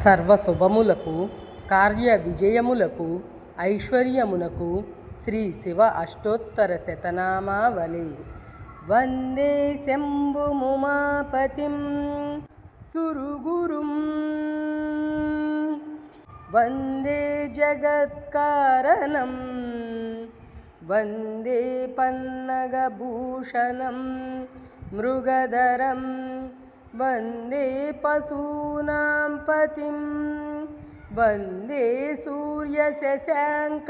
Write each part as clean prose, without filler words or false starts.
సర్వశుభములకు కార్య విజయములకు ఐశ్వర్యమునకు శ్రీ శివ అష్టోత్తర శతనామావళి. వందే శంభుముమాపతిం సురగురుం వందే జగత్కారణం వందే పన్నగభూషణం మృగధరం వందే పశూనాం పతిం వందే సూర్యశశాంక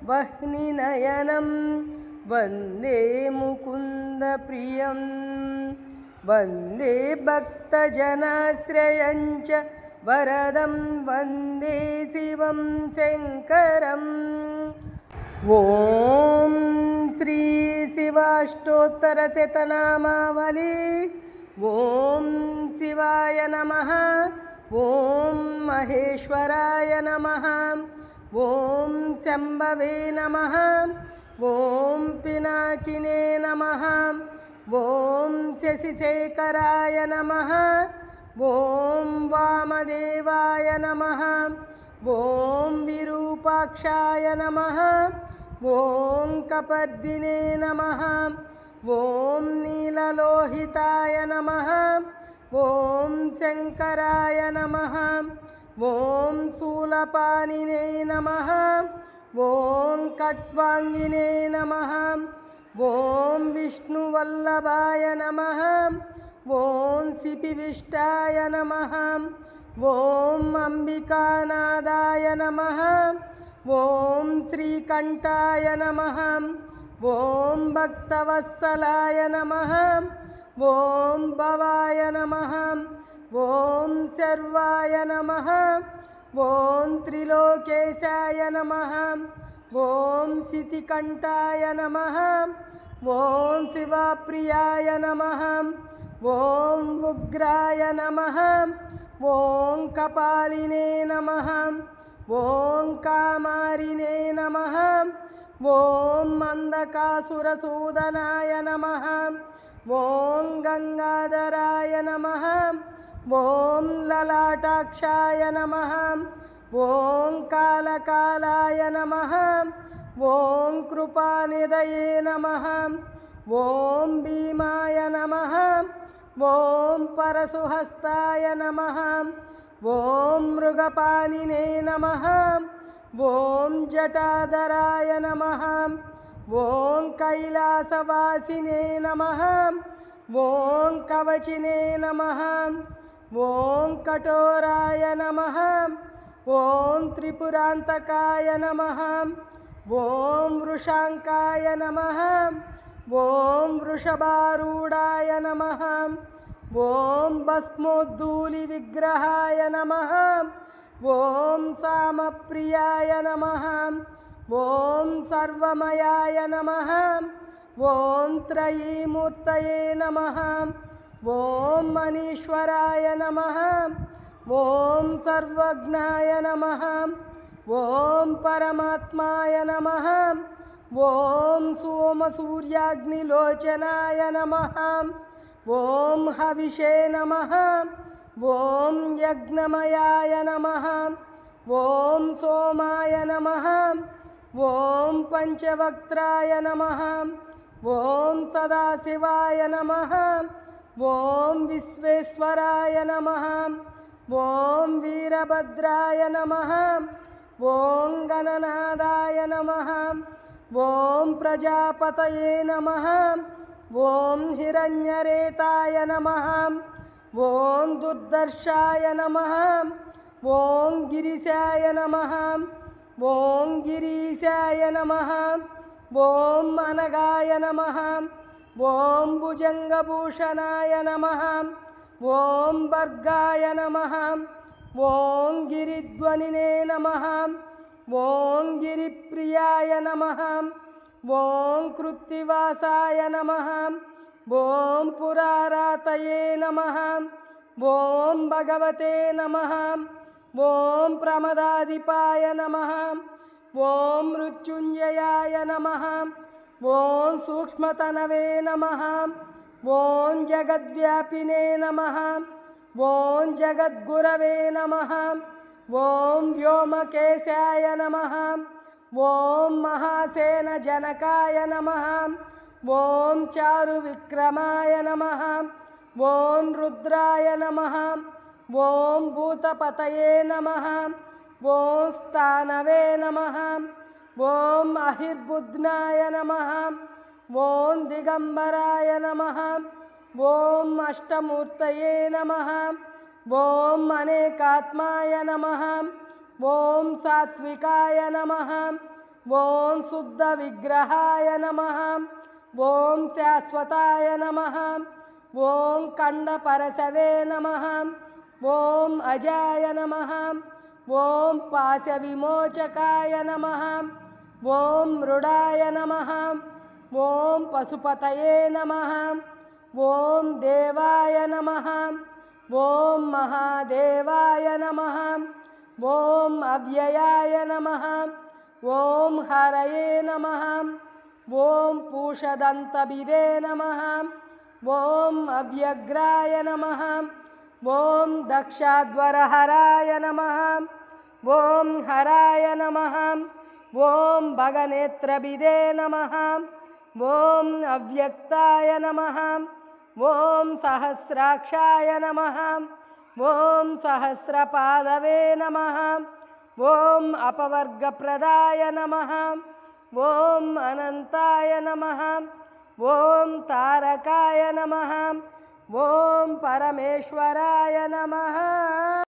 వహ్నినయనం వందే ముకుందప్రియం వందే భక్తజనాశ్రయం చ వరదం వందే శివం శంకరం. ఓం శ్రీ శివాష్టోత్తర శతనామావళి. ఓం శివాయ నమః. ఓం మహేశ్వరాయ నమః. ఓం శంభవే నమః. ఓం పినాకినే నమః. ఓం శశిశేఖరాయ నమః. ఓం వామదేవాయ నమః. ఓం విరూపాక్షాయ నమః. ఓం కపర్దినే నమః. ఓం నీలలోహితాయ నమః. ఓం శంకరాయ నమః. ఓం శూలపాణినే నమః. ఓం ఖట్వాంగినే నమః. ఓం విష్ణువల్లభాయ నమః. ఓం సిపివిష్టాయ నమః. ఓం అంబికానాదాయ నమః. ఓం శ్రీకంఠాయ నమః. ఓం భక్తవత్సలాయ నమః. ఓం భవాయ నమః. ఓం శర్వాయ నమః. ఓం త్రిలోకేశాయ నమః. ఓం సితికంఠాయ నమః. ఓం శివప్రియాయ నమః. ఓం ఉగ్రాయ నమః. ఓం కపాలినే నమః. ఓం కామారినే నమః. ఓం అంధకాసురసూదనాయ నమః. ఓం గంగాధరాయ నమః. ఓం లలాటాక్షాయ నమః. ఓం కాళకాలాయ నమః. ఓం కృపానిధయే నమః. ఓం భీమాయ నమః. ఓం పరశుహస్తాయ నమః. ఓం మృగపాణినే నమః. ఓం జటాధరాయ నమః. ఓం కైలాసవాసినే నమః. ఓం కవచినే నమః. ఓం కఠోరాయ నమః. ఓం త్రిపురాంతకాయ నమః. ఓం వృషాంకాయ నమః. ఓం వృషభారూఢాయ నమః. ఓం భస్మోద్ధూలి విగ్రహాయ నమః. ఓం సామప్రియాయ నమః. ఓం సర్వమయాయ నమః. ఓం త్రయీమూర్తయే నమః. ఓం మనీశ్వరాయ నమః. ఓం సర్వజ్ఞాయ నమః. ఓం పరమాత్మాయ నమః. ఓం సోమసూర్యాగ్నిలోచనాయ నమః. ఓం హవిషే నమః. ఓం యజ్ఞమయాయ నమః. ఓం సోమాయ నమః. ఓం పంచవక్త్రాయ నమః. ఓం సదాశివాయ నమః. ఓం విశ్వేశ్వరాయ నమః. ఓం వీరభద్రాయ నమః. ఓం గణనాదాయ నమః. ఓం ప్రజాపతయే నమః. ఓం హిరణ్యరేతాయ నమః. ఓం దుర్దర్శాయ నమః. ఓం గిరిశాయ నమః. ఓం గిరీశాయ నమః. ఓం అనగాయ నమః. ఓం భుజంగభూషణాయ నమః. ఓం భర్గాయ నమః. ఓం గిరిధ్వనినే నమః. ఓం గిరిప్రియాయ నమః. ఓం కృత్తివాసాయ నమః. ఓం పురారాతయే నమః. ఓం భగవతే నమః. ఓం ప్రమదాధిపాయ నమః. ఓం మృత్యుంజయాయ నమః. ఓం సూక్ష్మతనవే నమః. ఓం జగద్వ్యాపినే నమః. ఓం జగద్గురవే నమః. ॐ व्योमकेशाय नमः ॐ महासेनजनकाय नमः ॐ चारुविक्रमाय नमः ॐ रुद्राय नमः ॐ भूतपतये नमः ॐ स्थानवे नमः ॐ अहिर्बुध्नाय नमः ॐ दिगंबराय नमः ॐ अष्टमूर्तये नमः ॐ अनेकात्माय नमः ॐ सात्विकाय नमः ॐ शुद्धविग्रहाय नमः ॐ शाश्वताय नमः ॐ खण्डपरशवे नमः ॐ अजाय नमः ॐ पाशविमोचकाय नमः ॐ मृडाय नमः ॐ पशुपतये नमः ॐ देवाय नमः ॐ महादेवाय नमः ॐ अव्ययाय नमः ॐ हरये नमः ॐ पूषदन्तभिदे नमः ॐ अव्यग्राय नमः ॐ दक्षाध्वरहराय नमः ॐ हराय नमः ॐ भगनेत्रभिदे नमः ॐ अव्यक्ताय नमः ॐ सहस्राक्षाय नमः ॐ सहस्रपादवे नमः ॐ अपवर्गप्रदाय नमः ॐ अनन्ताय नमः ॐ तारकाय नमः ॐ परमेश्वराय नमः।